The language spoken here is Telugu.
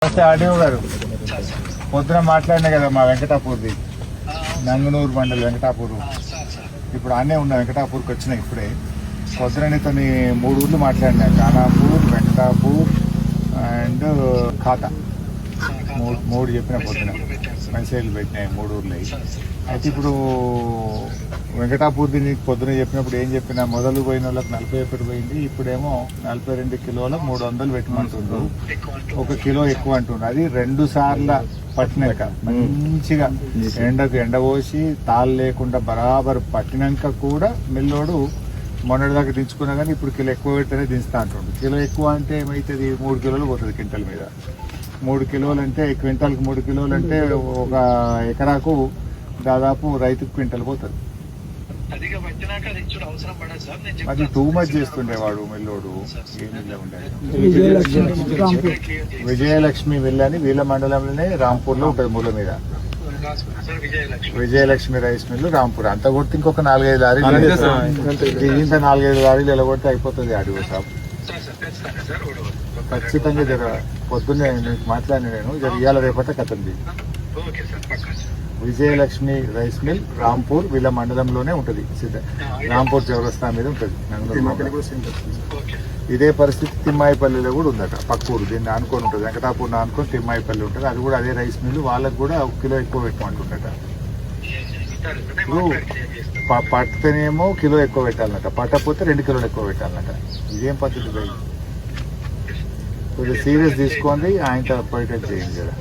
ఆడియో గారు పొద్దున మాట్లాడినా కదా మా వెంకటాపూర్ది నంగనూరు మండలి వెంకటాపూర్. ఇప్పుడు ఆనే ఉన్న వెంకటాపూర్కి వచ్చిన ఇప్పుడే పొద్దున నీతోని 3 ఊర్లు మాట్లాడినా, ఖానాపూర్, వెంకటాపూర్ అండ్ ఖాతా. మూడు చెప్పిన పొద్దున మెసేజ్లు పెట్టినాయి 3 ఊర్లు. అయితే ఇప్పుడు వెంకటాపూర్ది నీకు పొద్దున చెప్పినప్పుడు ఏం చెప్పినా, మొదలు పోయిన వాళ్ళకి 41 పోయింది, ఇప్పుడేమో 42 కిలోల 300 పెట్టమంటుండ్రు, 1 కిలో ఎక్కువ అంటుండ్రు. అది 2 సార్లు పట్టినాక మంచిగా ఎండపోసి తాళ్ళు లేకుండా బరాబర్ పట్టినాక కూడా మిల్లోడు మొన్నటిదాకా దించుకున్నా కానీ ఇప్పుడు కిలో ఎక్కువ పెడితేనే దించుతా అంటుండ్రు. కిలో ఎక్కువ అంటే ఏమవుతుంది, 3 కిలోలు పోతుంది క్వింటల్ మీద. 3 కిలోలు అంటే క్వింటాల్కి 3 కిలోలు అంటే ఒక ఎకరాకు దాదాపు రైతుకు క్వింటల్ పోతుంది. అది టూ మచ్ చేస్తుండేవాడు మిల్లోడు. ఏమి ఉండే విజయలక్ష్మి మిల్ అని వీళ్ళ మండలంలోనే రాంపూర్లో ఉంటుంది, మూల మీద విజయలక్ష్మి రైస్ మిల్లు రాంపూర్. అంత కొడితే ఇంకొక 4-5 లారీలు, ఇంత 4-5 లారీలు ఎలా కొడితే అయిపోతుంది అడుగు సాబ్. ఖచ్చితంగా జర పొద్దున్నే నీకు మాట్లాడిన నేను జర ఇవాళ రేపట కథండి. విజయలక్ష్మి రైస్ మిల్ రాంపూర్ వీళ్ళ మండలంలోనే ఉంటుంది, రాంపూర్ చౌరస్తా మీద ఉంటుంది. ఇదే పరిస్థితి తిమ్మాయిపల్లిలో కూడా ఉందట, పక్కూరు దీన్ని ఆనుకొని ఉంటుంది, వెంకటాపూర్ని ఆనుకొని తిమ్మాయిపల్లి ఉంటుంది. అది కూడా అదే రైస్ మిల్, వాళ్ళకు కూడా 1 కిలో ఎక్కువ పెట్టమంటుందట. ఇప్పుడు పట్టితేనేమో కిలో ఎక్కువ పెట్టాలన్నట, పట్టకపోతే 2 కిలోలు ఎక్కువ పెట్టాలన్నట. ఇదేం పద్ధతి పోయి కొద్దిగా సీరియస్ తీసుకోండి, ఆయనతో అపాయింట్మెంట్ చేయండి కదా.